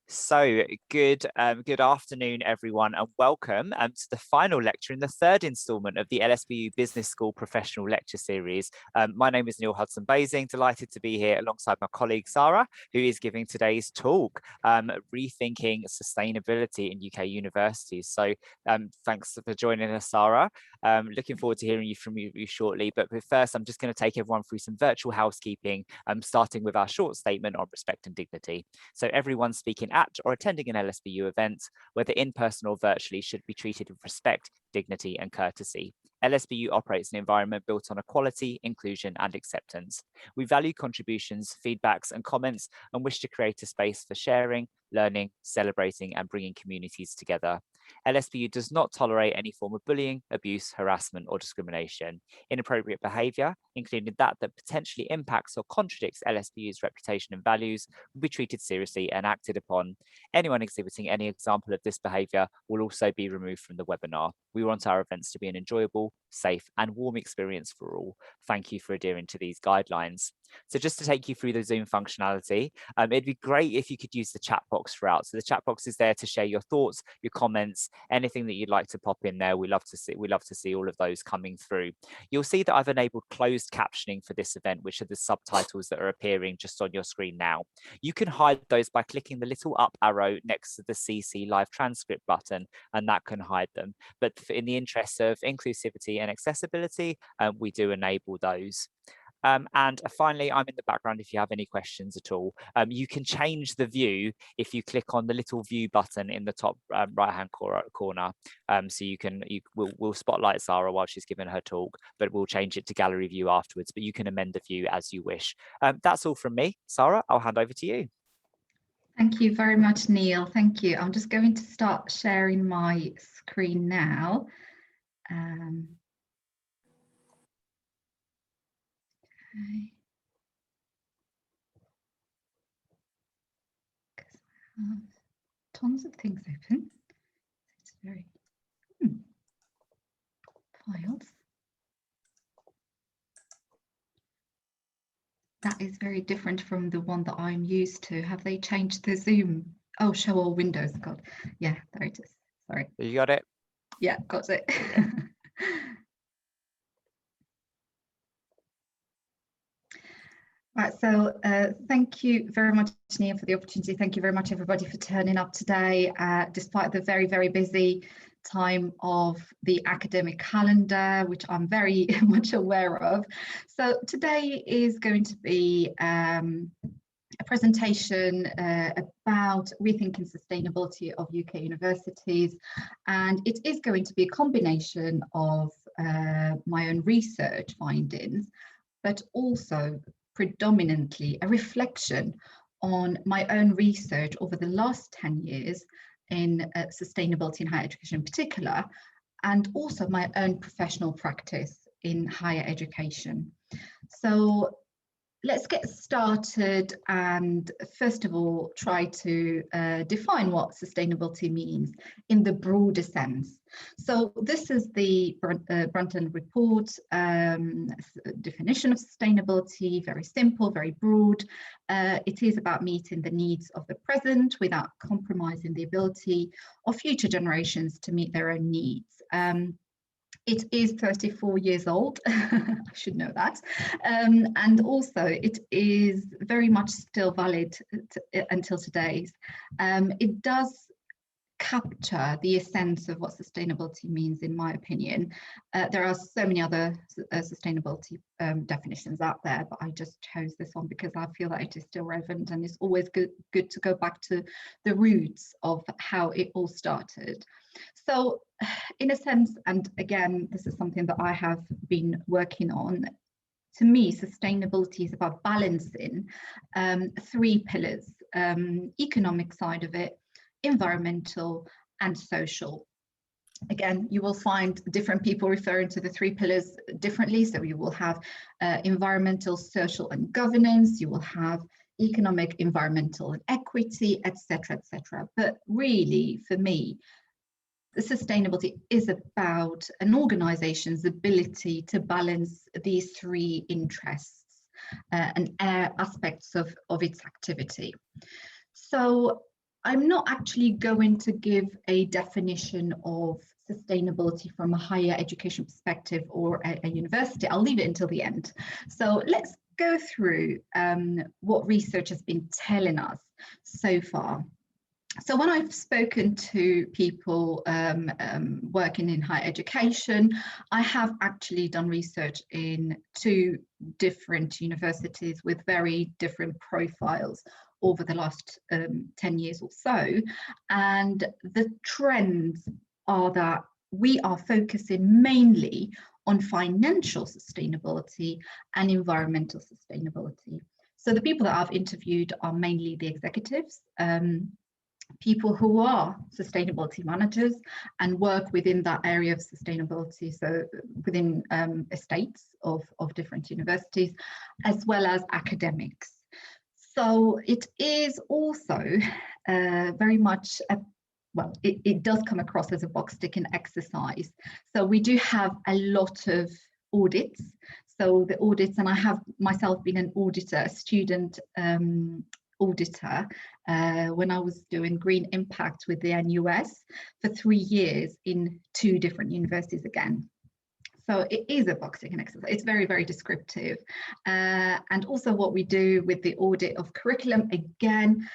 Good afternoon, everyone, and welcome to the final lecture in the third instalment of the LSBU Business School Professional Lecture Series. My name is Neil Hudson-Basing, delighted to be here alongside my colleague Sara, who is giving today's talk, Rethinking Sustainability in UK Universities. So thanks for joining us, Sara. Looking forward to hearing from you shortly, but first I'm just going to take everyone through some virtual housekeeping, starting with our short statement on respect and dignity. So everyone speaking at or attending an LSBU event, whether in person or virtually, should be treated with respect, dignity and courtesy. LSBU operates an environment built on equality, inclusion and acceptance. We value contributions, feedbacks and comments and wish to create a space for sharing, learning, celebrating and bringing communities together. LSBU does not tolerate any form of bullying, abuse, harassment or discrimination. Inappropriate behaviour, including that potentially impacts or contradicts LSBU's reputation and values, will be treated seriously and acted upon. Anyone exhibiting any example of this behaviour will also be removed from the webinar. We want our events to be an enjoyable, safe and warm experience for all. Thank you for adhering to these guidelines. So just to take you through the Zoom functionality, it'd be great if you could use the chat box throughout. So the chat box is there to share your thoughts, your comments, anything that you'd like to pop in there. We love to see all of those coming through. You'll see that I've enabled closed captioning for this event, which are the subtitles that are appearing just on your screen now. You can hide those by clicking the little up arrow next to the CC live transcript button, and that can hide them. But in the interest of inclusivity and accessibility, we do enable those. And finally, I'm in the background if you have any questions at all. You can change the view if you click on the little view button in the top right-hand corner. So we'll spotlight Sara while she's giving her talk, but we'll change it to gallery view afterwards. But you can amend the view as you wish. That's all from me. Sara, I'll hand over to you. Thank you very much, Neil. Thank you. I'm just going to start sharing my screen now. Okay. Tons of things open. It's very files. That is very different from the one that I'm used to. Have they changed the Zoom? Oh, show all windows. God, yeah, there it is. Sorry. You got it? Yeah, got it. Right, so thank you very much, Neil, for the opportunity. Thank you very much, everybody, for turning up today, despite the very, very busy time of the academic calendar, which I'm very much aware of. So today is going to be a presentation about rethinking sustainability of UK universities, and it is going to be a combination of my own research findings, but also predominantly a reflection on my own research over the last 10 years in sustainability in higher education in particular, and also my own professional practice in higher education. So let's get started and first of all try to define what sustainability means in the broader sense. So this is the Brundtland report definition of sustainability, very simple, very broad. It is about meeting the needs of the present without compromising the ability of future generations to meet their own needs. It is 34 years old, I should know that, and also it is very much still valid until today's. It does capture the essence of what sustainability means, in my opinion. There are so many other sustainability definitions out there, but I just chose this one because I feel that it is still relevant, and it's always good to go back to the roots of how it all started. So in a sense, and again, this is something that I have been working on, to me, sustainability is about balancing three pillars: economic side of it, environmental and social. Again, you will find different people referring to the three pillars differently. So you will have environmental, social and governance, you will have economic, environmental and equity, etc., etc. But really, for me, the sustainability is about an organization's ability to balance these three interests and aspects of its activity. So I'm not actually going to give a definition of sustainability from a higher education perspective or a university. I'll leave it until the end. So let's go through what research has been telling us so far. So when I've spoken to people working in higher education, I have actually done research in 2 different universities with very different profiles over the last 10 years or so. And the trends are that we are focusing mainly on financial sustainability and environmental sustainability. So the people that I've interviewed are mainly the executives, people who are sustainability managers and work within that area of sustainability, so within estates of different universities, as well as academics. So it is also very much it does come across as a box ticking exercise. So we do have a lot of audits. So the audits, and I have myself been an auditor, a student auditor, when I was doing green impact with the NUS for 3 years in 2 different universities again. So it is a box ticking exercise. It's very, very descriptive. And also what we do with the audit of curriculum, again,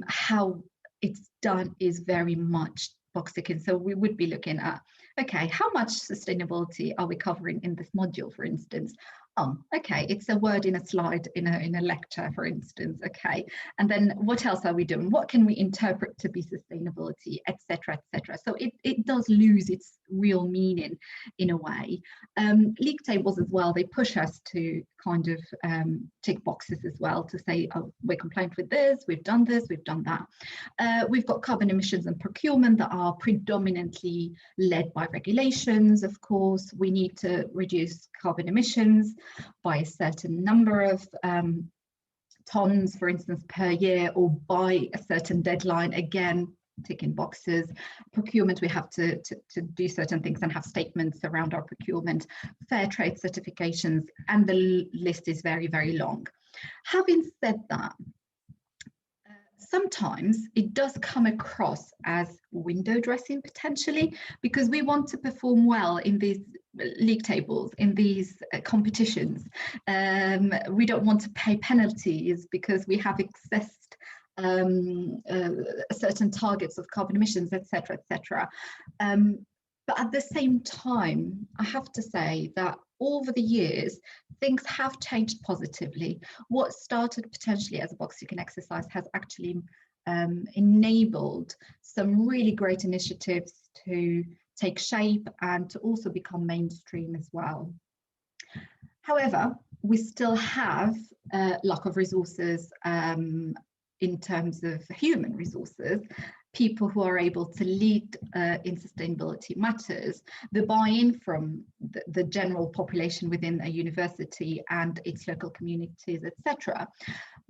how it's done is very much box ticking. So we would be looking at, okay, how much sustainability are we covering in this module, for instance? Oh, okay, it's a word in a slide in a lecture, for instance. Okay, and then what else are we doing? What can we interpret to be sustainability, etc., etc. So it does lose its real meaning in a way. League tables as well, they push us to kind of tick boxes as well to say, oh, we're compliant with this, we've done that. We've got carbon emissions and procurement that are predominantly led by regulations. Of course, we need to reduce carbon emissions by a certain number of tons, for instance, per year, or by a certain deadline, again, ticking boxes. Procurement, we have to do certain things and have statements around our procurement, fair trade certifications, and the list is very, very long. Having said that, sometimes it does come across as window dressing potentially, because we want to perform well in these league tables, in these competitions. We don't want to pay penalties because we have accessed certain targets of carbon emissions, etc., etc. But at the same time, I have to say that over the years, things have changed positively. What started potentially as a box ticking exercise has actually enabled some really great initiatives to take shape and to also become mainstream as well. However, we still have a lack of resources in terms of human resources, people who are able to lead in sustainability matters, the buy-in from the general population within a university and its local communities, etc.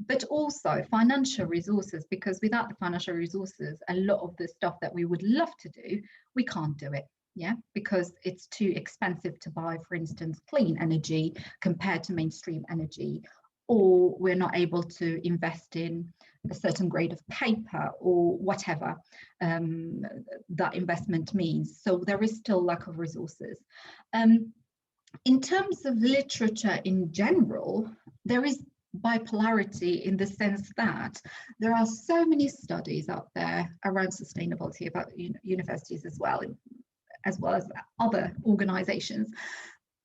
But also financial resources, because without the financial resources, a lot of the stuff that we would love to do, we can't do it. Yeah, because it's too expensive to buy, for instance, clean energy compared to mainstream energy, or we're not able to invest in a certain grade of paper or whatever that investment means. So there is still lack of resources. In terms of literature in general, there is bipolarity in the sense that there are so many studies out there around sustainability about universities as well as other organizations,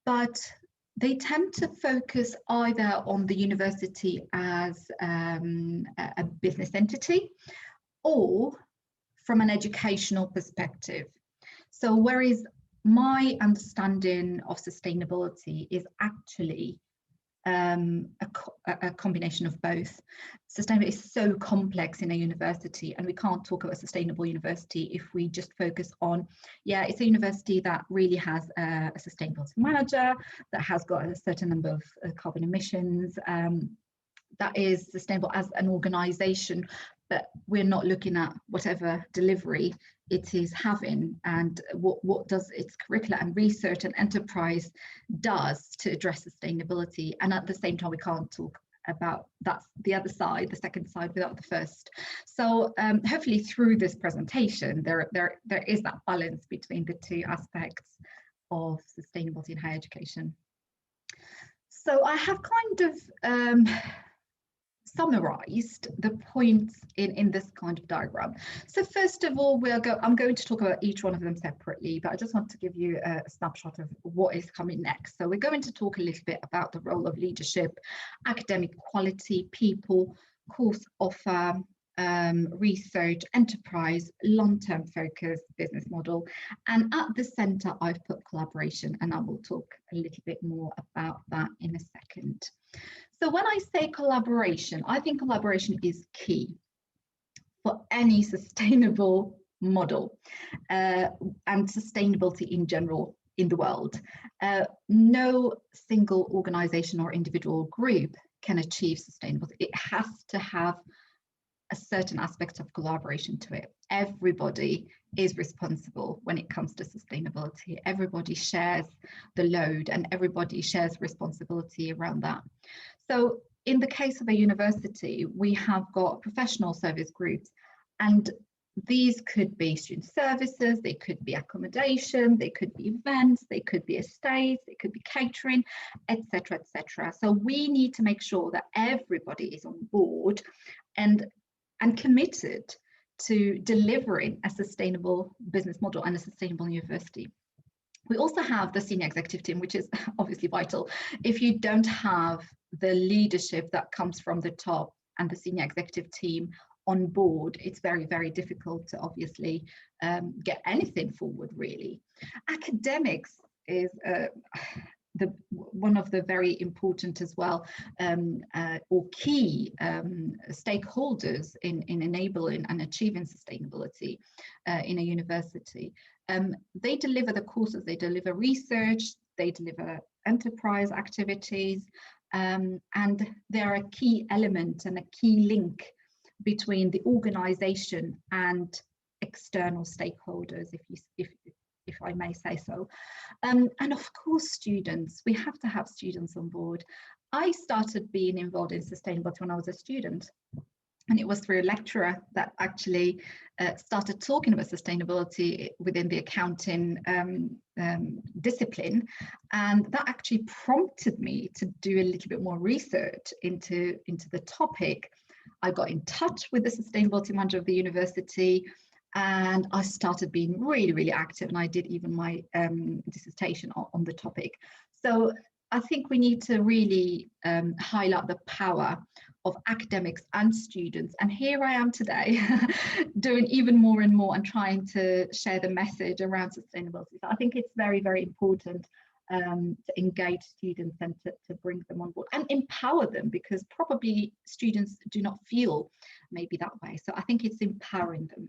but they tend to focus either on the university as a business entity or from an educational perspective. So whereas my understanding of sustainability is actually a combination of both. Sustainability is so complex in a university, and we can't talk about a sustainable university if we just focus on, yeah, it's a university that really has a sustainability manager, that has got a certain number of carbon emissions, that is sustainable as an organization, but we're not looking at whatever delivery it is having and what does its curricula and research and enterprise does to address sustainability. And at the same time, we can't talk about that's the other side, the second side without the first. So hopefully through this presentation, there is that balance between the two aspects of sustainability in higher education. So I have kind of summarized the points in this kind of diagram. So first of all, I'm going to talk about each one of them separately, but I just want to give you a snapshot of what is coming next. So we're going to talk a little bit about the role of leadership, academic quality, people, course offer, research, enterprise, long-term focus, business model. And at the center, I've put collaboration, and I will talk a little bit more about that in a second. So when I say collaboration, I think collaboration is key for any sustainable model and sustainability in general in the world. No single organization or individual group can achieve sustainability. It has to have a certain aspect of collaboration to it. Everybody is responsible when it comes to sustainability. Everybody shares the load and everybody shares responsibility around that. So in the case of a university, we have got professional service groups, and these could be student services, they could be accommodation, they could be events, they could be estates, they could be catering, etc., etc. So we need to make sure that everybody is on board and committed to delivering a sustainable business model and a sustainable university. We also have the senior executive team, which is obviously vital. If you don't have the leadership that comes from the top and the senior executive team on board, it's very, very difficult to obviously get anything forward, really. Academics is one of the very important as well, or key stakeholders in enabling and achieving sustainability in a university. They deliver the courses, they deliver research, they deliver enterprise activities, and they're a key element and a key link between the organization and external stakeholders, if I may say so. And of course, students, we have to have students on board. I started being involved in sustainability when I was a student, and it was through a lecturer that actually started talking about sustainability within the accounting discipline. And that actually prompted me to do a little bit more research into the topic. I got in touch with the sustainability manager of the university, and I started being really, really active, and I did even my dissertation on the topic. So I think we need to really highlight the power of academics and students. And here I am today doing even more and more and trying to share the message around sustainability. So I think it's very, very important to engage students and to bring them on board and empower them, because probably students do not feel maybe that way. So I think it's empowering them.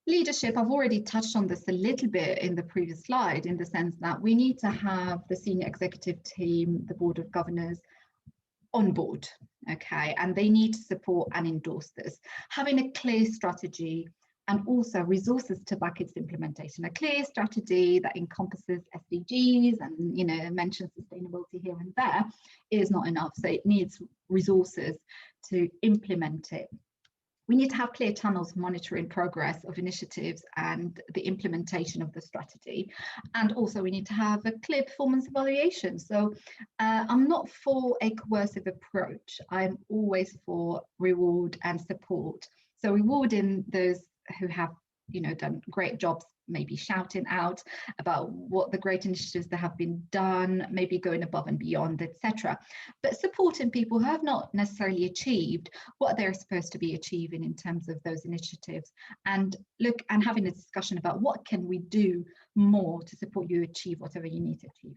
Leadership, I've already touched on this a little bit in the previous slide, in the sense that we need to have the senior executive team, the board of governors on board, okay, and they need to support and endorse this. Having a clear strategy and also resources to back its implementation. A clear strategy that encompasses SDGs and, you know, mentions sustainability here and there is not enough. So it needs resources to implement it. We need to have clear channels monitoring progress of initiatives and the implementation of the strategy. And also we need to have a clear performance evaluation. So I'm not for a coercive approach. I'm always for reward and support. So rewarding those who have, you know, done great jobs, maybe shouting out about what the great initiatives that have been done, maybe going above and beyond, etc. But supporting people who have not necessarily achieved what they're supposed to be achieving in terms of those initiatives, and look and having a discussion about what can we do more to support you achieve whatever you need to achieve.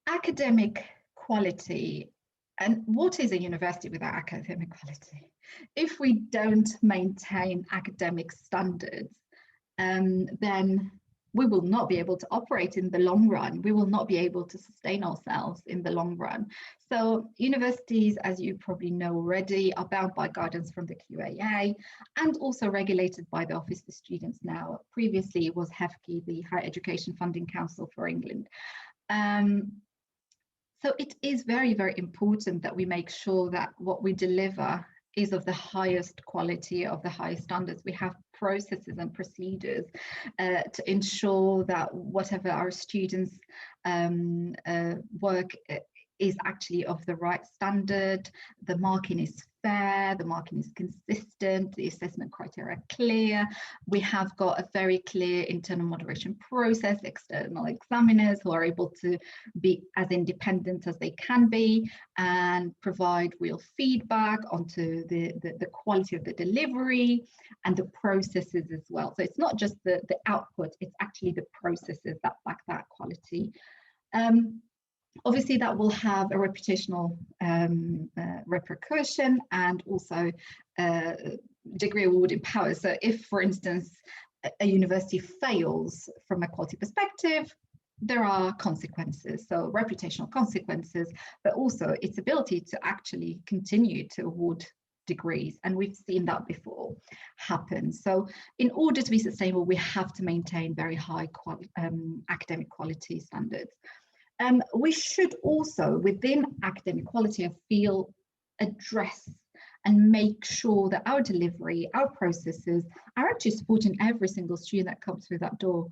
Academic quality. And what is a university without academic quality? If we don't maintain academic standards, then we will not be able to operate in the long run. We will not be able to sustain ourselves in the long run. So universities, as you probably know already, are bound by guidance from the QAA and also regulated by the Office for Students now. Previously, it was HEFCE, the Higher Education Funding Council for England. So it is very, very important that we make sure that what we deliver is of the highest quality, of the highest standards. We have processes and procedures to ensure that whatever our students work is actually of the right standard, the marking is fair, the marking is consistent, the assessment criteria are clear. We have got a very clear internal moderation process, external examiners who are able to be as independent as they can be and provide real feedback onto the quality of the delivery and the processes as well. So it's not just the output, it's actually the processes that back that quality. Obviously, that will have a reputational repercussion and also degree awarding power. So if, for instance, a university fails from a quality perspective, there are consequences, so reputational consequences, but also its ability to actually continue to award degrees. And we've seen that before happen. So in order to be sustainable, we have to maintain very high academic quality standards. We should also, within academic quality, I feel, address and make sure that our delivery, our processes are actually supporting every single student that comes through that door,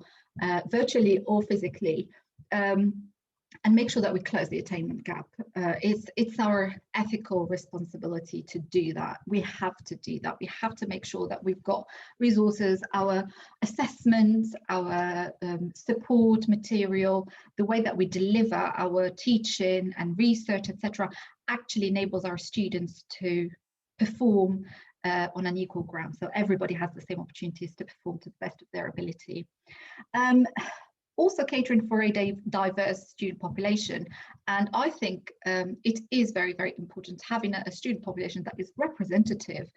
virtually or physically, and make sure that we close the attainment gap. It's our ethical responsibility to do that. We have to do that. We have to make sure that we've got resources, our assessments, our support material, the way that we deliver our teaching and research, etc., actually enables our students to perform on an equal ground. So everybody has the same opportunities to perform to the best of their ability. Also catering for a diverse student population. And I think it is very, very important having a student population that is representative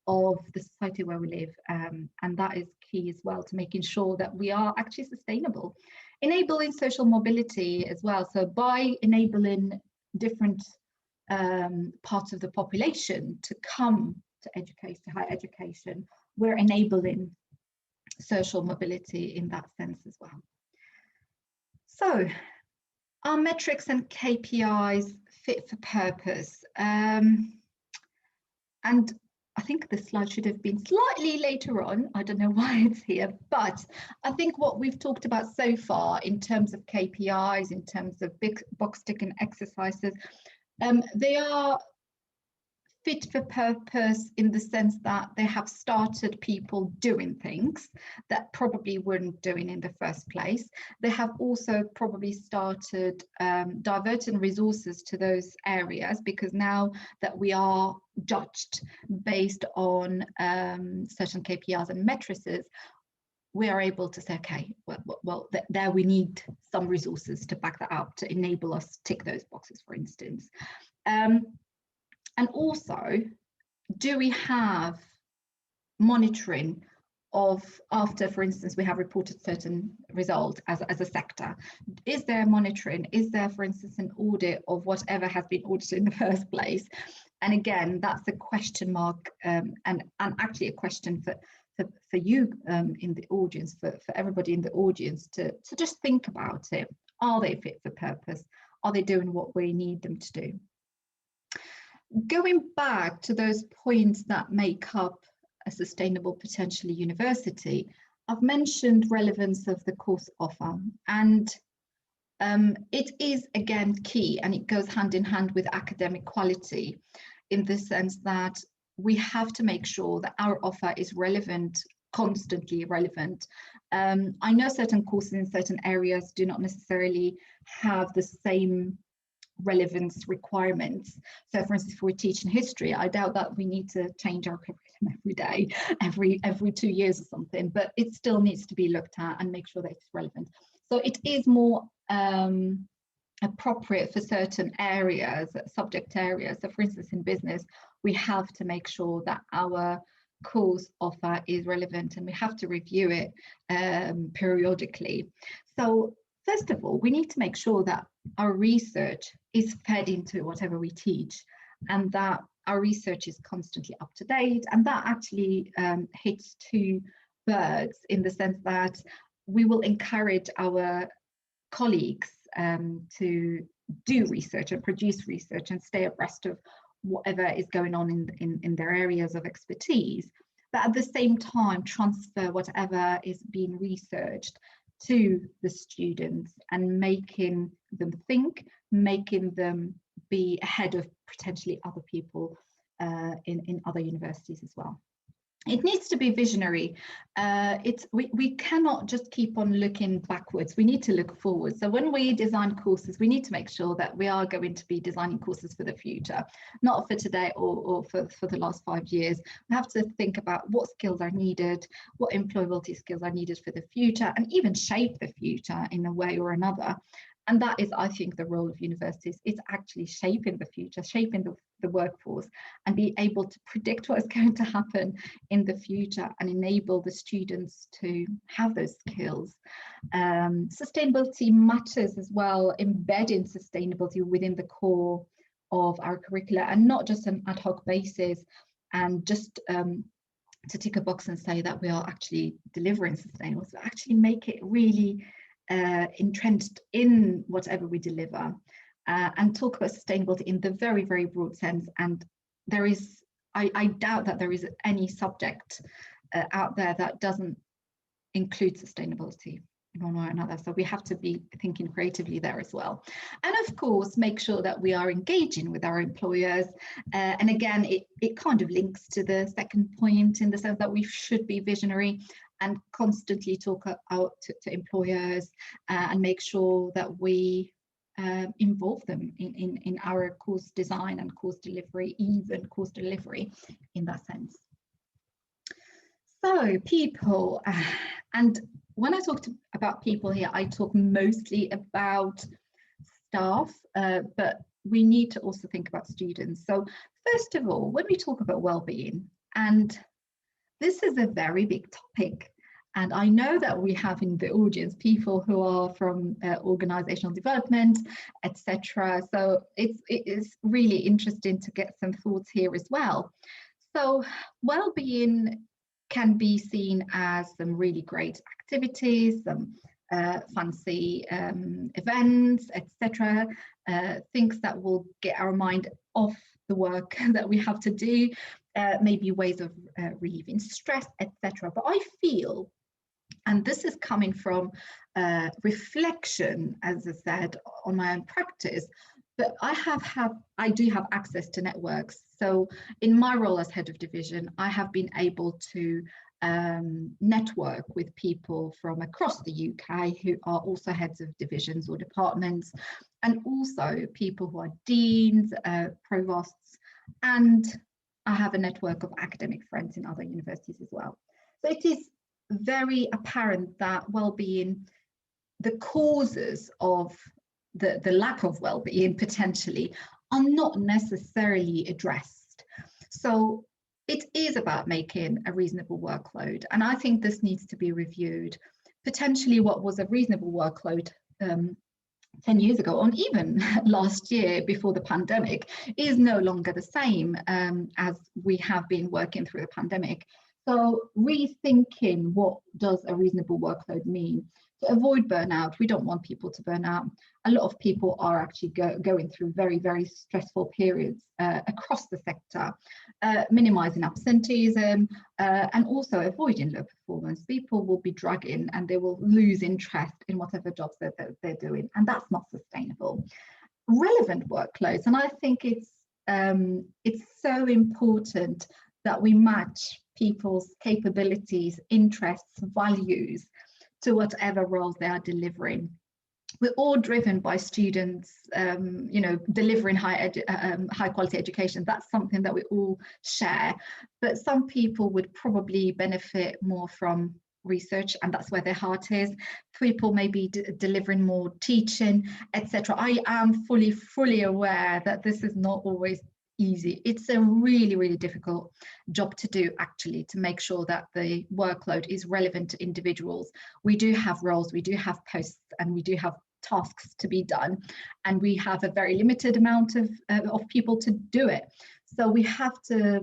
of the society where we live. And that is key as well to making sure that we are actually sustainable. Enabling social mobility as well. So by enabling different parts of the population to come to education, to higher education, we're enabling social mobility in that sense as well. So, are metrics and KPIs fit for purpose? And I think the slide should have been slightly later on. I don't know why it's here, but I think what we've talked about so far in terms of KPIs, in terms of big box ticking exercises, they are fit for purpose in the sense that they have started people doing things that probably weren't doing in the first place. They have also probably started diverting resources to those areas, because now that we are judged based on certain KPIs and matrices, we are able to say, okay, well, there we need some resources to back that up, to enable us to tick those boxes, for instance. And also, do we have monitoring of, after, for instance, we have reported certain result as a sector? Is there monitoring? Is there, for instance, an audit of whatever has been audited in the first place? And again, that's a question mark, and actually a question for you in the audience, for everybody in the audience to just think about it. Are they fit for purpose? Are they doing what we need them to do? Going back to those points that make up a sustainable, potentially university, I've mentioned relevance of the course offer, and it is again key, and it goes hand in hand with academic quality, in the sense that we have to make sure that our offer is relevant, constantly relevant. I know certain courses in certain areas do not necessarily have the same relevance requirements. So for instance, if we're teaching history, I doubt that we need to change our curriculum every day, every 2 years or something, but it still needs to be looked at and make sure that it's relevant. So it is more appropriate for certain areas, subject areas. So for instance, in business, we have to make sure that our course offer is relevant, and we have to review it periodically. So first of all, we need to make sure that our research is fed into whatever we teach, and that our research is constantly up to date. And that actually hits two birds, in the sense that we will encourage our colleagues to do research and produce research and stay abreast of whatever is going on in their areas of expertise, but at the same time transfer whatever is being researched to the students and making them think, making them be ahead of potentially other people in other universities as well. It needs to be visionary. We cannot just keep on looking backwards. We need to look forward. So when we design courses, we need to make sure that we are going to be designing courses for the future, not for today or for the last 5 years. We have to think about what skills are needed, what employability skills are needed for the future, and even shape the future in a way or another. And that is, I think, the role of universities. It's actually shaping the future, shaping the workforce, and be able to predict what is going to happen in the future and enable the students to have those skills. Sustainability matters as well, embedding sustainability within the core of our curricula, and not just an ad hoc basis, and just to tick a box and say that we are actually delivering sustainable, so actually make it really entrenched in whatever we deliver, and talk about sustainability in the very, very broad sense. And there is, I doubt that there is any subject out there that doesn't include sustainability in one way or another. So we have to be thinking creatively there as well. And of course, make sure that we are engaging with our employers. And again, it kind of links to the second point in the sense that we should be visionary and constantly talk out to employers and make sure that we involve them in our course design and course delivery, even course delivery in that sense. So people, and when I talk about people here, I talk mostly about staff, but we need to also think about students. So first of all, when we talk about well-being, and this is a very big topic, and I know that we have in the audience people who are from organizational development, etc. So it is really interesting to get some thoughts here as well. So well-being can be seen as some really great activities, some fancy events, etc. Things that will get our mind off the work that we have to do, maybe ways of relieving stress, etc. But I feel, and this is coming from reflection, as I said, on my own practice, but I do have access to networks. So in my role as head of division, I have been able to network with people from across the UK who are also heads of divisions or departments, and also people who are deans, provosts, and I have a network of academic friends in other universities as well. So it is very apparent that well-being, the causes of the lack of well-being potentially are not necessarily addressed. So it is about making a reasonable workload, and I think this needs to be reviewed. Potentially what was a reasonable workload 10 years ago, or even last year before the pandemic, is no longer the same as we have been working through the pandemic. So rethinking, what does a reasonable workload mean? To avoid burnout, we don't want people to burn out. A lot of people are actually going through very, very stressful periods across the sector, minimizing absenteeism and also avoiding low performance. People will be dragging and they will lose interest in whatever jobs that they're doing, and that's not sustainable. Relevant workloads, and I think it's so important that we match people's capabilities, interests, values to whatever roles they are delivering. We're all driven by students, delivering high quality education. That's something that we all share, but some people would probably benefit more from research, and that's where their heart is. People may be delivering more teaching, etc. I am fully aware that this is not always easy. It's a really, really difficult job to do, actually, to make sure that the workload is relevant to individuals. We do have roles, we do have posts, and we do have tasks to be done, and we have a very limited amount of people to do it. So we have to,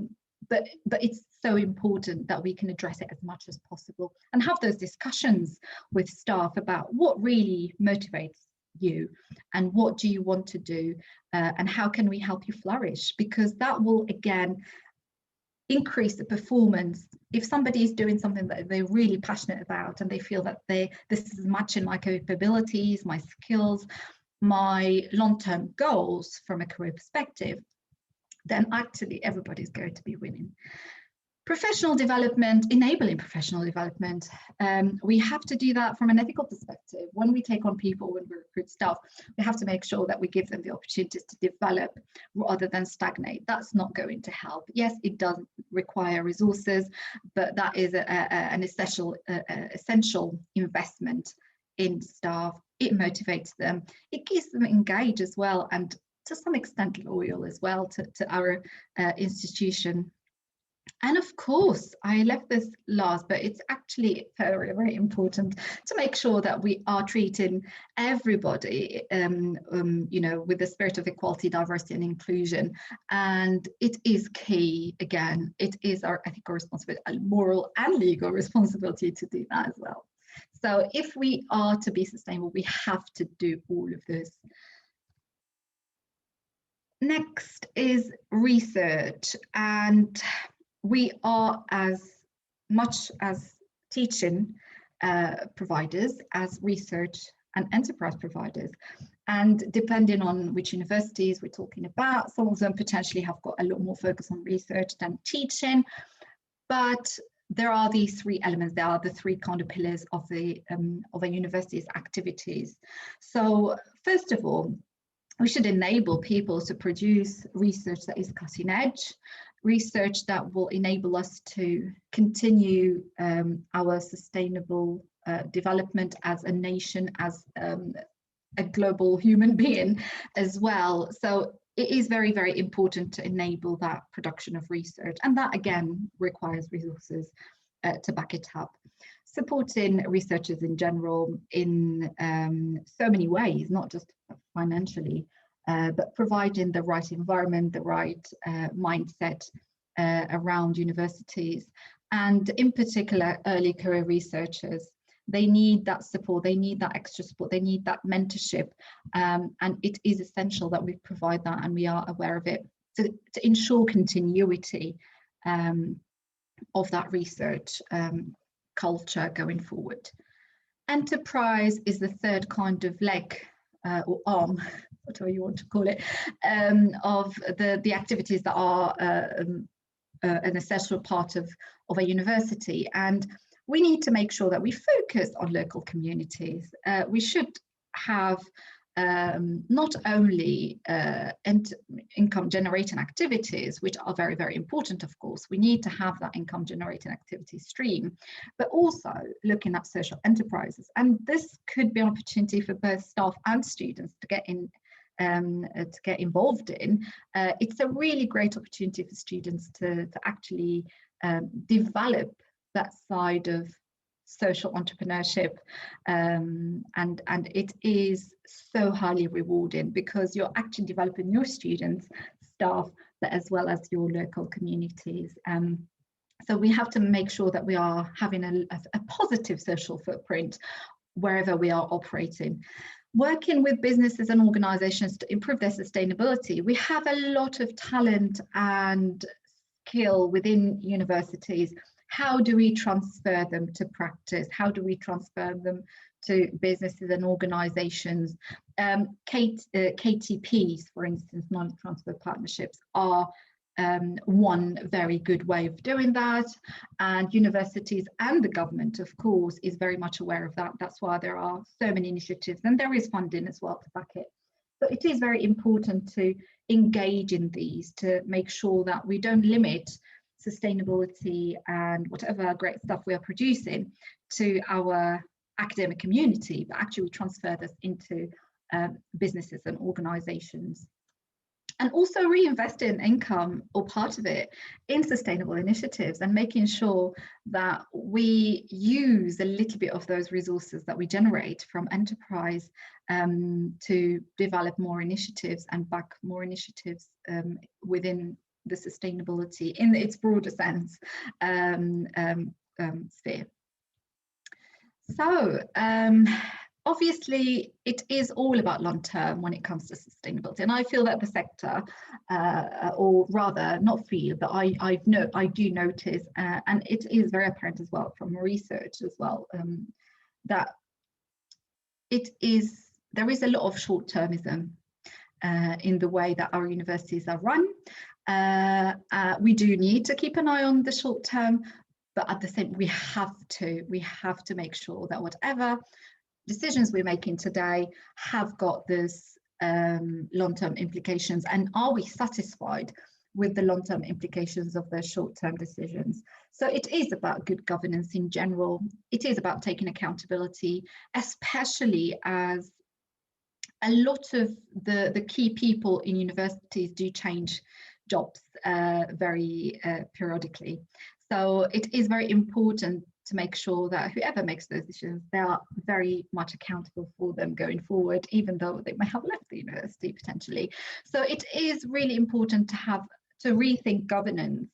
but it's so important that we can address it as much as possible and have those discussions with staff about what really motivates you, and what do you want to do, and how can we help you flourish? Because that will again increase the performance. If somebody is doing something that they're really passionate about and they feel that this is matching my capabilities, my skills, my long-term goals from a career perspective, then actually everybody's going to be winning. Professional development, enabling professional development. We have to do that from an ethical perspective. When we take on people, when we recruit staff, we have to make sure that we give them the opportunities to develop rather than stagnate. That's not going to help. Yes, it does require resources, but that is an essential investment in staff. It motivates them. It keeps them engaged as well, and to some extent loyal as well to our institution. And of course, I left this last, but it's actually very, very important to make sure that we are treating everybody, with the spirit of equality, diversity, and inclusion. And it is key, again, it is our ethical responsibility, moral and legal responsibility to do that as well. So if we are to be sustainable, we have to do all of this. Next is research, and we are as much as teaching providers as research and enterprise providers. And depending on which universities we're talking about, some of them potentially have got a lot more focus on research than teaching. But there are these three elements. There are the three kind of pillars of a university's activities. So first of all, we should enable people to produce research that is cutting edge, research that will enable us to continue our sustainable development as a nation, as a global human being as well. So it is very, very important to enable that production of research. And that again requires resources to back it up. Supporting researchers in general in so many ways, not just financially, but providing the right environment, the right mindset around universities. And in particular, early career researchers, they need that support, they need that extra support, they need that mentorship. And it is essential that we provide that, and we are aware of it, to ensure continuity of that research culture going forward. Enterprise is the third kind of leg or arm, whatever you want to call it, of the activities that are an essential part of a university. And we need to make sure that we focus on local communities. We should have not only income generating activities, which are very, very important, of course. We need to have that income generating activity stream, but also looking at social enterprises. And this could be an opportunity for both staff and students to get in, to get involved in. It's a really great opportunity for students to actually develop that side of social entrepreneurship, and it is so highly rewarding because you're actually developing your students, staff, but as well as your local communities. So we have to make sure that we are having a positive social footprint wherever we are operating. Working with businesses and organizations to improve their sustainability. We have a lot of talent and skill within universities. How do we transfer them to practice? How do we transfer them to businesses and organizations? KTPs, for instance, non-transfer partnerships, are one very good way of doing that. And universities and the government, of course, is very much aware of that. That's why there are so many initiatives, and there is funding as well to back it. So it is very important to engage in these, to make sure that we don't limit sustainability and whatever great stuff we are producing to our academic community, but actually transfer this into businesses and organizations. And also reinvesting income or part of it in sustainable initiatives and making sure that we use a little bit of those resources that we generate from enterprise to develop more initiatives and back more initiatives within the sustainability in its broader sense sphere. So obviously, it is all about long term when it comes to sustainability, and I feel that the sector, or rather, not feel, but I do notice, and it is very apparent as well from research as well, that there is a lot of short-termism in the way that our universities are run. We do need to keep an eye on the short term, but at the same, we have to make sure that whatever decisions we're making today have got this long-term implications, and are we satisfied with the long-term implications of their short-term decisions. So it is about good governance in general. It is about taking accountability, especially as a lot of the key people in universities do change jobs very periodically. So it is very important to make sure that whoever makes those decisions, they are very much accountable for them going forward, even though they may have left the university potentially. So it is really important to rethink governance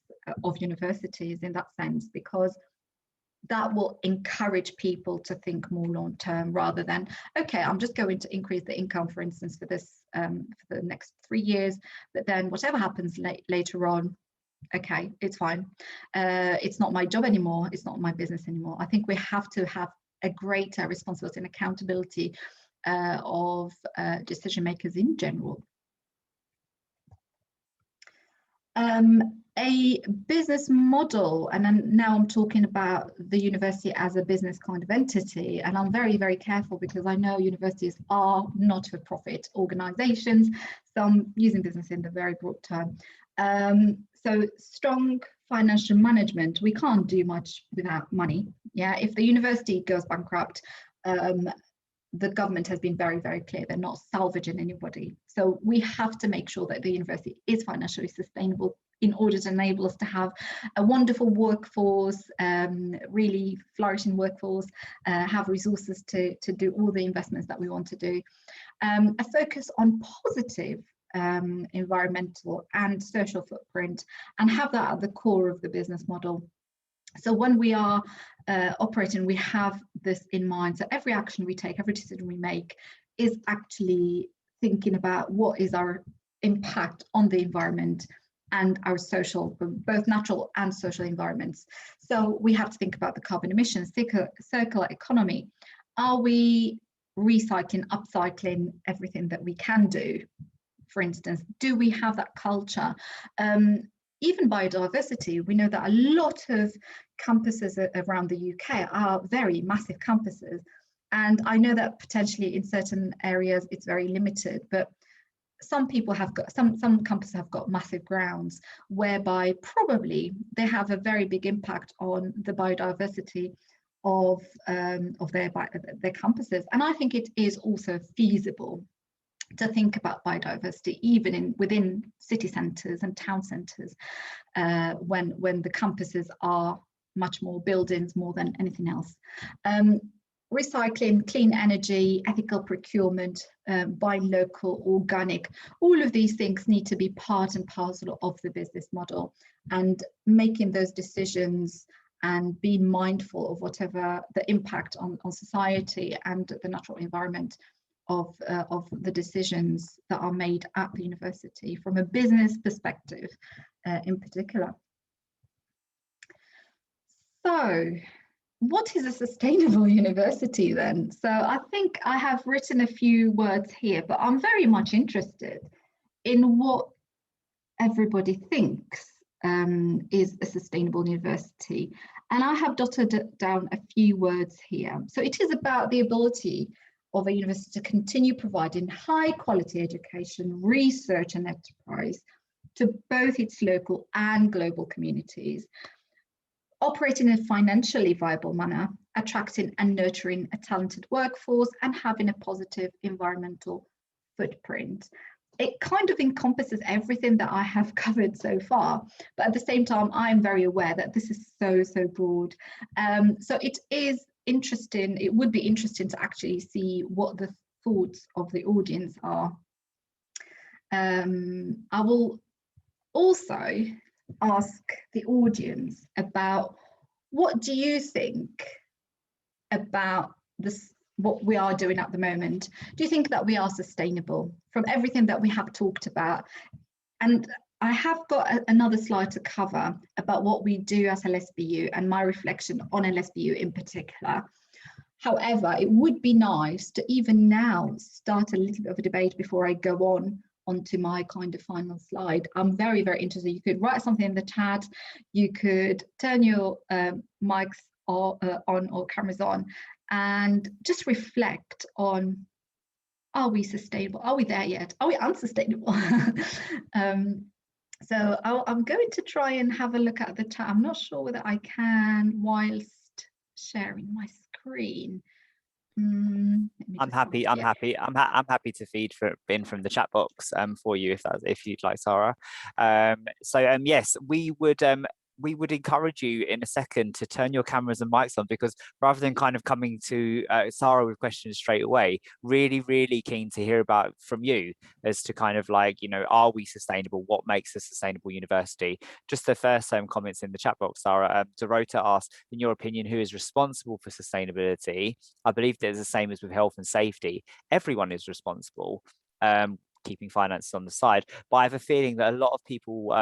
of universities in that sense, because that will encourage people to think more long term, rather than, okay, I'm just going to increase the income, for instance, for this for the next 3 years, but then whatever happens later on, okay, it's fine. It's not my job anymore. It's not my business anymore. I think we have to have a greater responsibility and accountability of decision makers in general. A business model, and then now I'm talking about the university as a business kind of entity, and I'm very, very careful because I know universities are not-for-profit organizations, so I'm using business in the very broad term. So strong financial management, we can't do much without money. Yeah, if the university goes bankrupt, the government has been very, very clear they're not salvaging anybody. So we have to make sure that the university is financially sustainable in order to enable us to have a wonderful workforce, really flourishing workforce, have resources to do all the investments that we want to do. A focus on positive environmental and social footprint, and have that at the core of the business model. So when we are operating, we have this in mind. So every action we take, every decision we make is actually thinking about what is our impact on the environment and our social, both natural and social environments. So we have to think about the carbon emissions, circular economy. Are we recycling, upcycling everything that we can do? For instance, do we have that culture? Even biodiversity, we know that a lot of campuses around the UK are very massive campuses. And I know that potentially in certain areas it's very limited, but some people have got, some campuses have got massive grounds whereby probably they have a very big impact on the biodiversity of their campuses. And I think it is also feasible to think about biodiversity even within city centres and town centres, when the campuses are much more buildings more than anything else. Recycling, clean energy, ethical procurement, buying local, organic, all of these things need to be part and parcel of the business model, and making those decisions and being mindful of whatever the impact on society and the natural environment of the decisions that are made at the university from a business perspective in particular. So what is a sustainable university then? So I think I have written a few words here, but I'm very much interested in what everybody thinks is a sustainable university. And I have dotted down a few words here. So it is about the ability of a university to continue providing high quality education, research and enterprise to both its local and global communities, operating in a financially viable manner, attracting and nurturing a talented workforce, and having a positive environmental footprint. It kind of encompasses everything that I have covered so far, but at the same time, I'm very aware that this is so broad. So it is interesting, it would be interesting to actually see what the thoughts of the audience are. I will also ask the audience about what do you think about this what we are doing at the moment, do you think that we are sustainable from everything that we have talked about? And I have got another slide to cover about what we do as LSBU and my reflection on LSBU in particular. However, it would be nice to even now start a little bit of a debate before I go onto my kind of final slide. I'm very, very interested. You could write something in the chat. You could turn your mics on or cameras on and just reflect on, are we sustainable? Are we there yet? Are we unsustainable? So I'm going to try and have a look at the chat. I'm not sure whether I can whilst sharing my screen. I'm happy to feed in from the chat box for you if you'd like, Sara. Yes, we would encourage you in a second to turn your cameras and mics on, because rather than kind of coming to Sara with questions straight away, really keen to hear from you as to kind of like, you know, are we sustainable? What makes a sustainable university? Just the first comments in the chat box, Sara. Dorota asked, in your opinion, who is responsible for sustainability? I believe that it's the same as with health and safety. Everyone is responsible, keeping finances on the side. But I have a feeling that a lot of people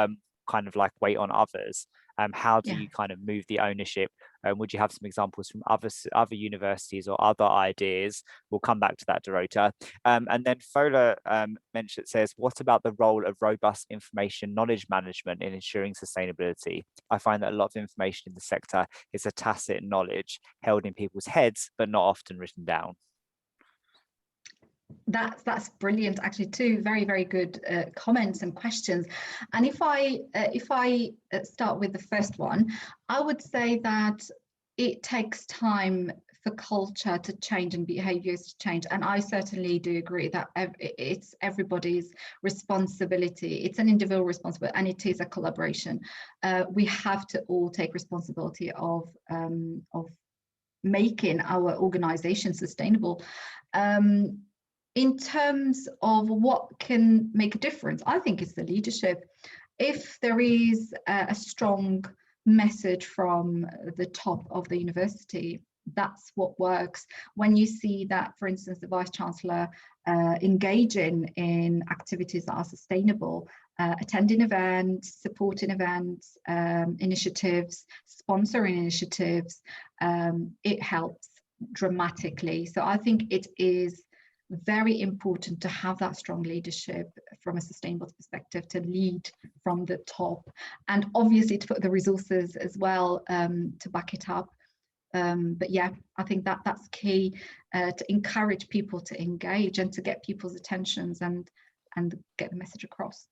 kind of like wait on others. How do you kind of move the ownership? Would you have some examples from other universities or other ideas? We'll come back to that, Dorota. And then Fola says, what about the role of robust information knowledge management in ensuring sustainability? I find that a lot of information in the sector is a tacit knowledge held in people's heads, but not often written down. That's brilliant. Actually, two very good comments and questions. And if I start with the first one, I would say that it takes time for culture to change and behaviours to change. And I certainly do agree that it's everybody's responsibility. It's an individual responsibility, and it is a collaboration. We have to all take responsibility of making our organisation sustainable. In terms of what can make a difference, I think it's the leadership. If there is a strong message from the top of the university, that's what works. When you see that, for instance, the Vice-Chancellor engaging in activities that are sustainable, attending events, supporting events, initiatives, sponsoring initiatives, it helps dramatically. So I think it is very important to have that strong leadership from a sustainable perspective, to lead from the top, and obviously to put the resources as well to back it up. But yeah, I think that's key, to encourage people to engage and to get people's attentions and get the message across.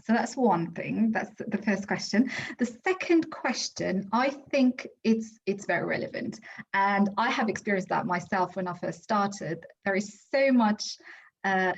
So that's one thing. That's the first question. The second question, I think it's very relevant, and I have experienced that myself when I first started. There is so much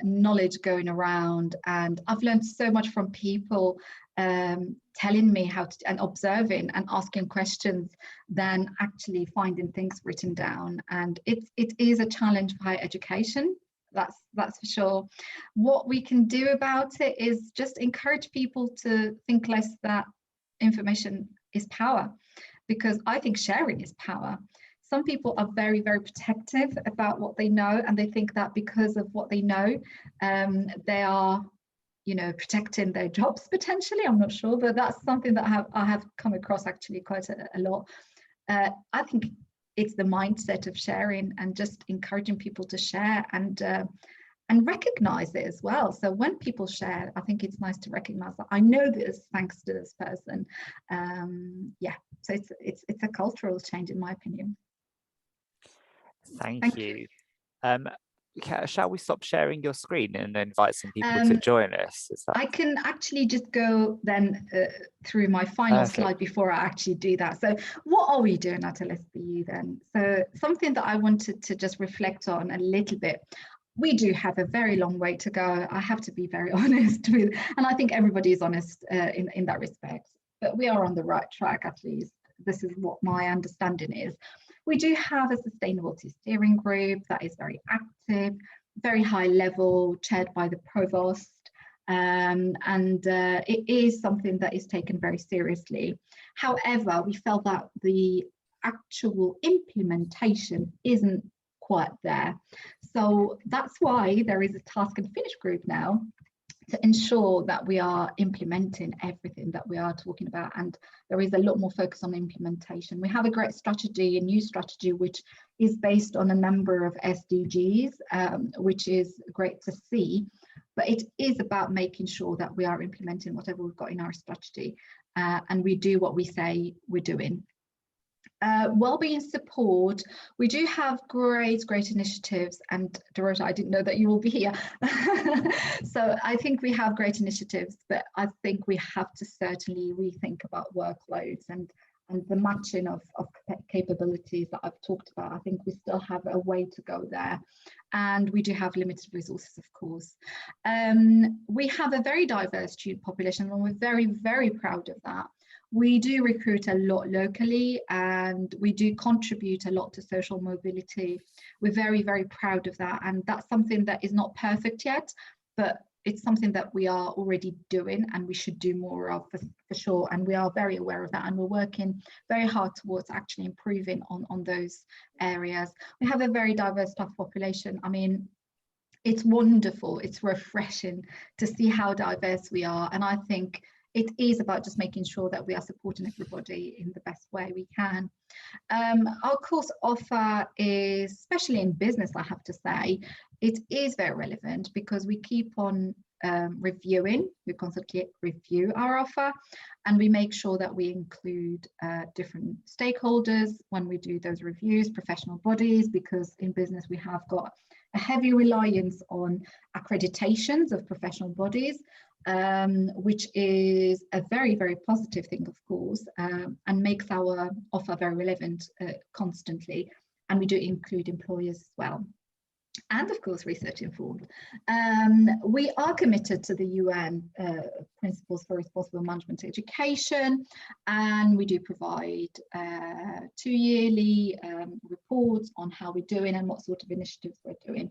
knowledge going around, and I've learned so much from people telling me how to, and observing and asking questions, than actually finding things written down. And it is a challenge for higher education. That's for sure. What we can do about it is just encourage people to think less that information is power, because I think sharing is power. Some people are very protective about what they know, and they think that because of what they know, they are, you know, protecting their jobs potentially. I'm not sure, but that's something that I have come across actually quite a lot. I think it's the mindset of sharing and just encouraging people to share and recognize it as well. So when people share, I think it's nice to recognize that I know this thanks to this person. Yeah, so it's a cultural change, in my opinion. Thank you. Shall we stop sharing your screen and invite some people to join us? I can actually just go then through my final slide before I actually do that. So what are we doing at LSBU then? So something that I wanted to just reflect on a little bit. We do have a very long way to go. I have to be very honest with, and I think everybody is honest in that respect, but we are on the right track, at least. This is what my understanding is. We do have a sustainability steering group that is very active, very high level, chaired by the provost, and it is something that is taken very seriously. However, we felt that the actual implementation isn't quite there. So that's why there is a task and finish group now to ensure that we are implementing everything that we are talking about, and there is a lot more focus on implementation. We have a great strategy, a new strategy, which is based on a number of SDGs, which is great to see, but it is about making sure that we are implementing whatever we've got in our strategy, and we do what we say we're doing. Wellbeing support, we do have great initiatives, and Dorota, I didn't know that you will be here. So I think we have great initiatives, but I think we have to certainly rethink about workloads and the matching of capabilities that I've talked about. I think we still have a way to go there, and we do have limited resources, of course. We have a very diverse student population, and we're very proud of that. We do recruit a lot locally, and we do contribute a lot to social mobility. We're very proud of that, and that's something that is not perfect yet, but it's something that we are already doing and we should do more of for sure, and we are very aware of that, and we're working very hard towards actually improving on those areas. We have a very diverse staff population. I mean, it's wonderful, it's refreshing to see how diverse we are, and I think it is about just making sure that we are supporting everybody in the best way we can. Our course offer is, especially in business, I have to say, it is very relevant because we keep on reviewing, we constantly review our offer, and we make sure that we include different stakeholders when we do those reviews, professional bodies, because in business we have got a heavy reliance on accreditations of professional bodies, which is a very positive thing, of course, and makes our offer very relevant constantly. And we do include employers as well, and of course research informed. We are committed to the UN principles for responsible management education, and we do provide 2 yearly reports on how we're doing and what sort of initiatives we're doing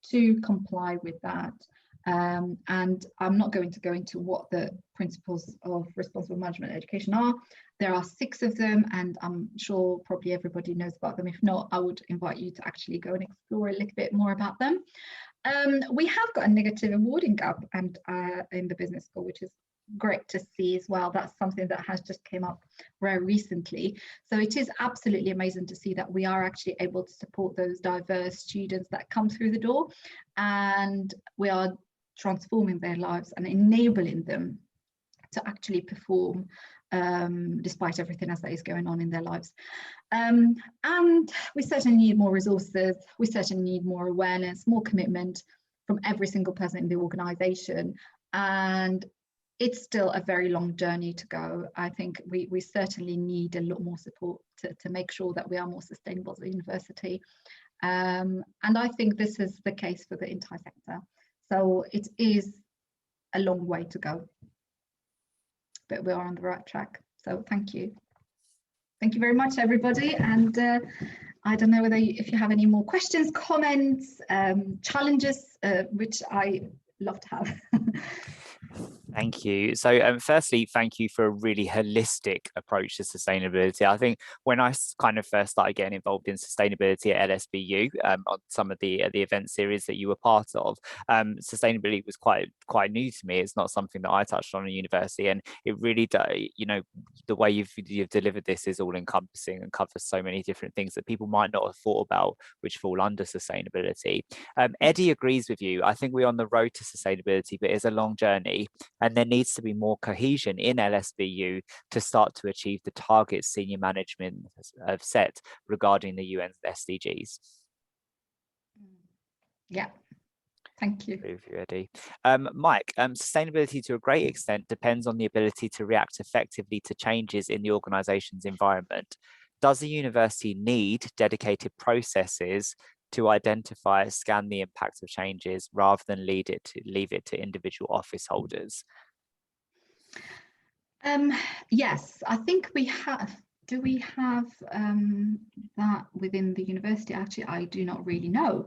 to comply with that. And I'm not going to go into what the principles of responsible management education are. There are 6 of them, and I'm sure probably everybody knows about them. If not, I would invite you to actually go and explore a little bit more about them. We have got a negative awarding gap and in the business school, which is great to see as well. That's something that has just came up very recently. So it is absolutely amazing to see that we are actually able to support those diverse students that come through the door, and we are transforming their lives and enabling them to actually perform despite everything else that is going on in their lives. And we certainly need more resources, we certainly need more awareness, more commitment from every single person in the organisation, and it's still a very long journey to go. I think we certainly need a lot more support to make sure that we are more sustainable as a university, and I think this is the case for the entire sector. So it is a long way to go, but we are on the right track. So thank you. Thank you very much, everybody. And I don't know whether if you have any more questions, comments, challenges, which I love to have. Thank you. So firstly, thank you for a really holistic approach to sustainability. I think when I kind of first started getting involved in sustainability at LSBU, on some of the event series that you were part of, sustainability was quite new to me. It's not something that I touched on in university, and it really does, you know, the way you've delivered this is all encompassing and covers so many different things that people might not have thought about, which fall under sustainability. Eddie agrees with you. I think we're on the road to sustainability, but it's a long journey. And there needs to be more cohesion in LSBU to start to achieve the targets senior management have set regarding the UN's SDGs. Yeah, thank you. Agree with you, Eddie. Mike, sustainability to a great extent depends on the ability to react effectively to changes in the organisation's environment. Does the university need dedicated processes to identify, scan the impact of changes rather than leave it to individual office holders? Yes, I think we have. Do we have that within the university? Actually, I do not really know,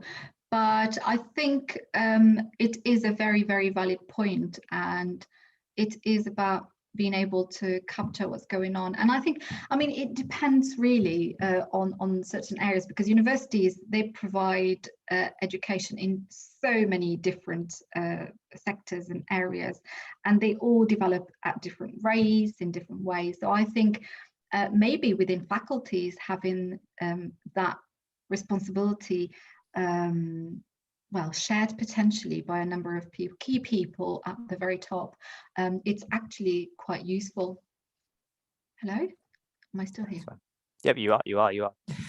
but I think it is a very valid point, and it is about being able to capture what's going on. And I think, I mean, it depends really on certain areas, because universities, they provide education in so many different sectors and areas, and they all develop at different rates in different ways. So I think maybe within faculties, having that responsibility well, shared potentially by a number of people, key people at the very top, it's actually quite useful. Hello, am I still here? Yep, you are.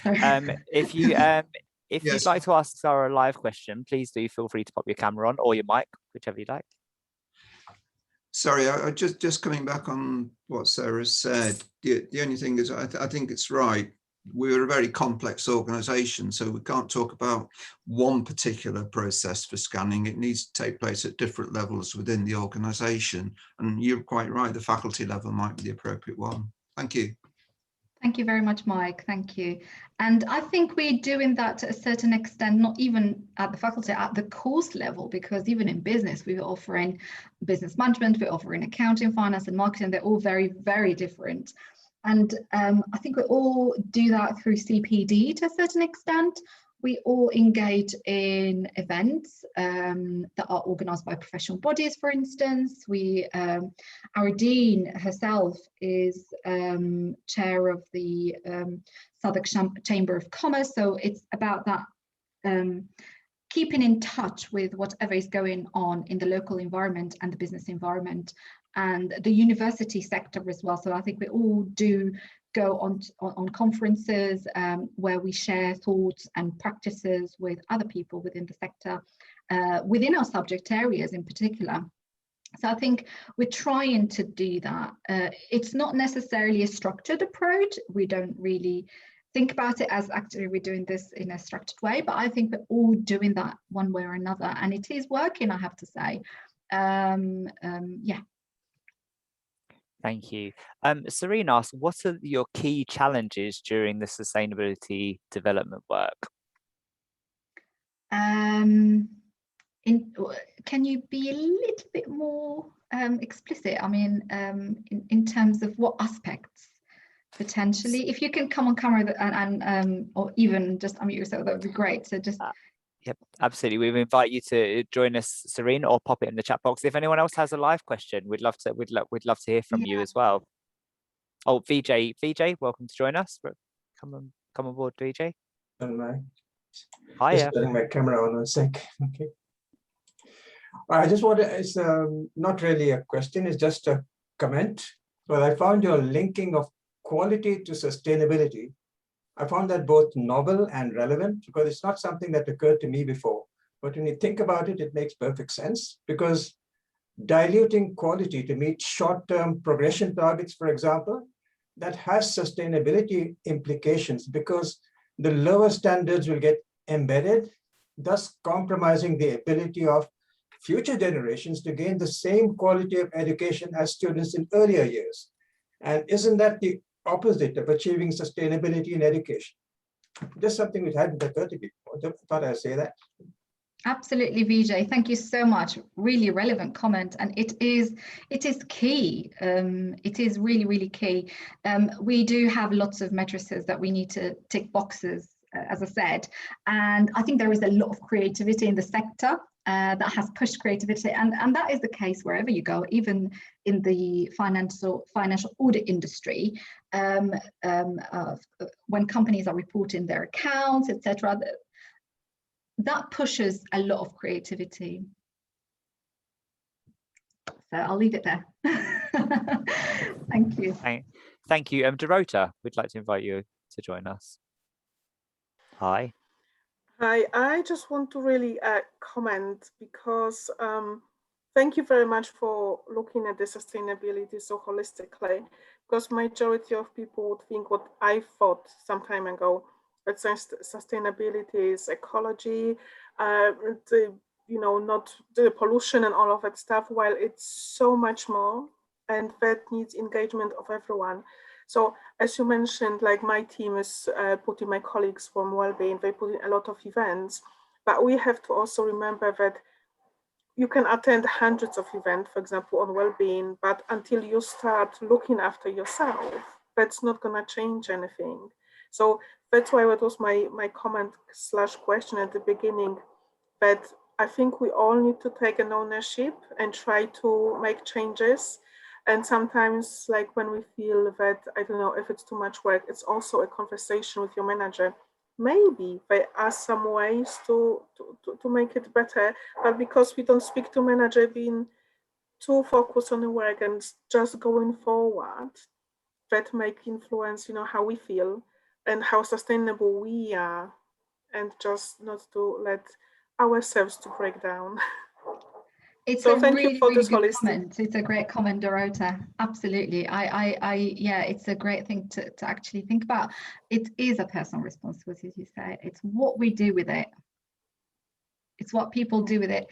Sorry. If Yes. you'd like to ask Sara a live question, please do feel free to pop your camera on, or your mic, whichever you like. Sorry, I just coming back on what Sarah said. The only thing is, I think it's right. We're a very complex organisation, so we can't talk about one particular process for scanning. It needs to take place at different levels within the organisation. And you're quite right, the faculty level might be the appropriate one. Thank you. Thank you very much, Mike. Thank you. And I think we're doing that to a certain extent, not even at the faculty, at the course level, because even in business, we're offering business management, we're offering accounting, finance and marketing. They're all very, very different. And I think we all do that through CPD to a certain extent. We all engage in events that are organised by professional bodies, for instance. Our dean herself is chair of the Southwark Chamber of Commerce, so it's about that keeping in touch with whatever is going on in the local environment and the business environment and the university sector as well. So I think we all do go on conferences where we share thoughts and practices with other people within the sector, within our subject areas in particular. So I think we're trying to do that. It's not necessarily a structured approach. We don't really think about it as actually we're doing this in a structured way, but I think we're all doing that one way or another, and it is working, I have to say. Yeah. Thank you. Serena asks, what are your key challenges during the sustainability development work? Can you be a little bit more explicit? I mean, in terms of what aspects potentially? If you can come on camera and or even just unmute yourself, that would be great. So just. Yep, absolutely. We invite you to join us, Serena, or pop it in the chat box. If anyone else has a live question, we'd love to hear from you as well. Oh, VJ, welcome to join us. Come on board, VJ. Hi. Just turning my camera on a sec. Okay. I just want to. It's not really a question. It's just a comment. Well, I found your linking of quality to sustainability. I found that both novel and relevant, because it's not something that occurred to me before. But when you think about it, it makes perfect sense, because diluting quality to meet short-term progression targets, for example, that has sustainability implications, because the lower standards will get embedded, thus compromising the ability of future generations to gain the same quality of education as students in earlier years. And isn't that the opposite of achieving sustainability in education? Just something which hadn't occurred to me before. Thought I'd say that. Absolutely, Vijay. Thank you so much. Really relevant comment, and it is key. It is really, really key. We do have lots of matrices that we need to tick boxes, as I said, and I think there is a lot of creativity in the sector that has pushed creativity, and that is the case wherever you go, even in the financial audit industry. When companies are reporting their accounts, etc., that pushes a lot of creativity. So I'll leave it there. Thank you. Thank you. Dorota, we'd like to invite you to join us. Hi. Hi, I just want to really comment, because thank you very much for looking at the sustainability so holistically, because majority of people would think what I thought some time ago, that sustainability is ecology, not the pollution and all of that stuff, while it's so much more, and that needs engagement of everyone. So as you mentioned, like my team is putting, my colleagues from Wellbeing, they put in a lot of events, but we have to also remember that you can attend hundreds of events, for example, on well-being, but until you start looking after yourself, that's not going to change anything. So that's why it was my comment / question at the beginning, that I think we all need to take an ownership and try to make changes. And sometimes, like when we feel that, I don't know, if it's too much work, it's also a conversation with your manager. Maybe there are some ways to make it better, but because we don't speak to manager being too focused on the work and just going forward, that make influence, you know, how we feel and how sustainable we are, and just not to let ourselves to break down. It's so a thank really, you for really this good holistic comment. It's a great comment, Dorota. Absolutely. Yeah, it's a great thing to actually think about. It is a personal responsibility, as you say. It's what we do with it. It's what people do with it.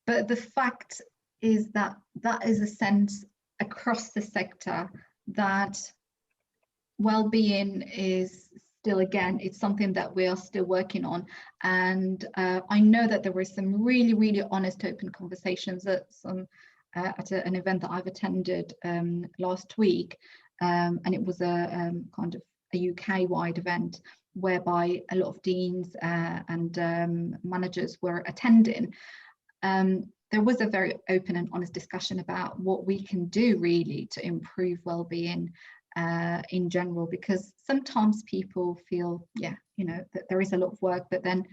But the fact is that that is a sense across the sector that well-being is still, again, it's something that we are still working on. And I know that there were some really, really honest, open conversations at an event that I've attended last week. And it was a kind of a UK-wide event whereby a lot of deans and managers were attending. There was a very open and honest discussion about what we can do really to improve well-being in general, because sometimes people feel, yeah, you know, that there is a lot of work, but then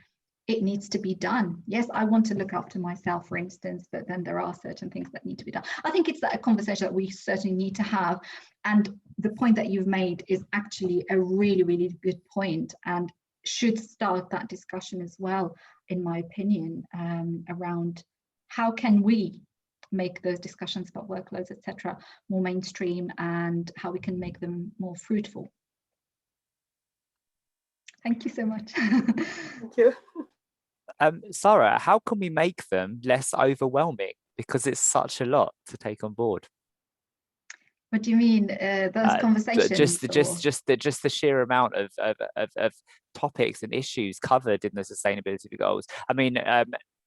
it needs to be done. Yes, I want to look after myself, for instance, but then there are certain things that need to be done. I think it's a conversation that we certainly need to have. And the point that you've made is actually a really, really good point, and should start that discussion as well, in my opinion, around how can we make those discussions about workloads, etc., more mainstream, and how we can make them more fruitful. Thank you so much. Thank you. Sara, how can we make them less overwhelming? Because it's such a lot to take on board. What do you mean, those conversations? Just the sheer amount of topics and issues covered in the sustainability goals. I mean,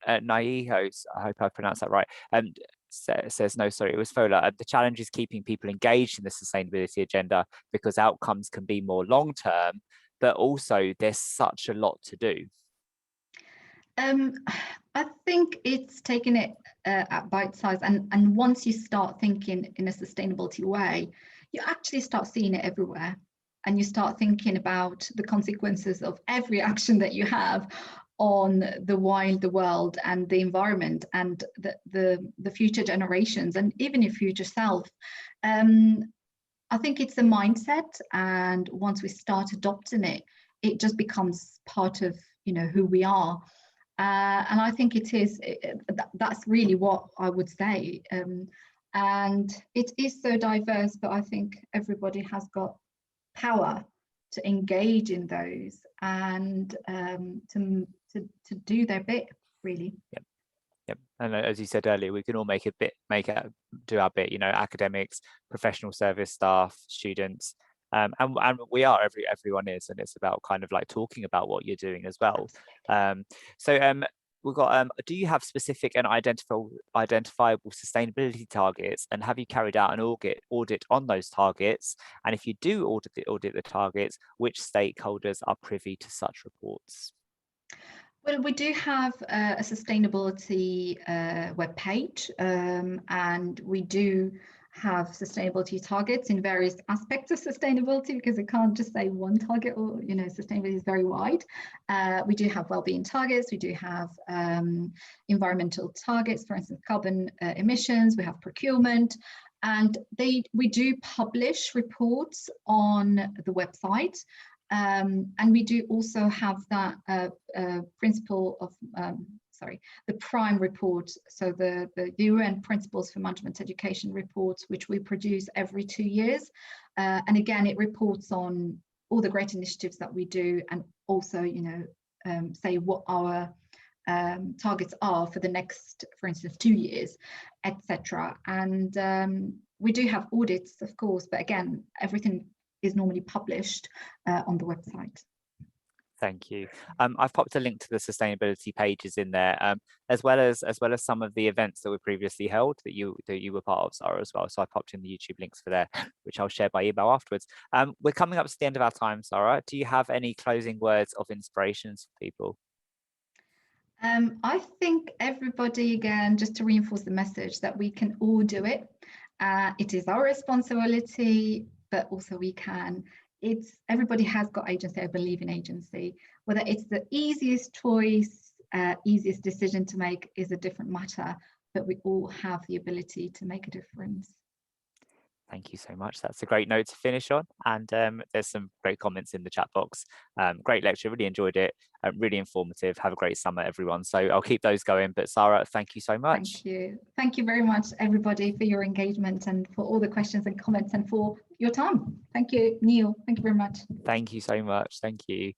Naihos, I hope I pronounced that right, says, no, sorry, it was Fola. The challenge is keeping people engaged in the sustainability agenda, because outcomes can be more long-term, but also there's such a lot to do. I think it's taking it at bite size, and once you start thinking in a sustainability way, you actually start seeing it everywhere, and you start thinking about the consequences of every action that you have on the world and the environment and the future generations, and even your future self. I think it's a mindset, and once we start adopting it, it just becomes part of, you know, who we are. And I think that's really what I would say. And it is so diverse, but I think everybody has got power to engage in those and to do their bit, really. Yep. And as you said earlier, we can all do our bit, you know, academics, professional service staff, students, and everyone is, and it's about kind of like talking about what you're doing as well. We've got, do you have specific and identifiable sustainability targets, and have you carried out an audit on those targets? And if you do audit the targets, which stakeholders are privy to such reports? Well, we do have a sustainability webpage, and we do have sustainability targets in various aspects of sustainability, because it can't just say one target, or, you know, sustainability is very wide. We do have well-being targets, we do have environmental targets, for instance, carbon emissions, we have procurement, and we do publish reports on the website. And we do also have that principle of, the prime report, so the UN Principles for Management Education reports, which we produce every 2 years. And again, it reports on all the great initiatives that we do, and also, you know, say what our targets are for the next, for instance, 2 years, etc. And we do have audits, of course, but again, everything is normally published on the website. Thank you. I've popped a link to the sustainability pages in there, as well as some of the events that were previously held that you were part of, Sara, as well. So I popped in the YouTube links for there, which I'll share by email afterwards. We're coming up to the end of our time, Sara. Do you have any closing words of inspirations for people? I think everybody, again, just to reinforce the message that we can all do it. It is our responsibility, but also we can. Everybody has got agency. I believe in agency. Whether it's the easiest choice, easiest decision to make is a different matter, but we all have the ability to make a difference. Thank you so much. That's a great note to finish on. And there's some great comments in the chat box. Great lecture, really enjoyed it. Really informative. Have a great summer, everyone. So I'll keep those going. But Sara, thank you so much. Thank you. Thank you very much, everybody, for your engagement and for all the questions and comments and for your time. Thank you, Neil. Thank you very much. Thank you so much. Thank you.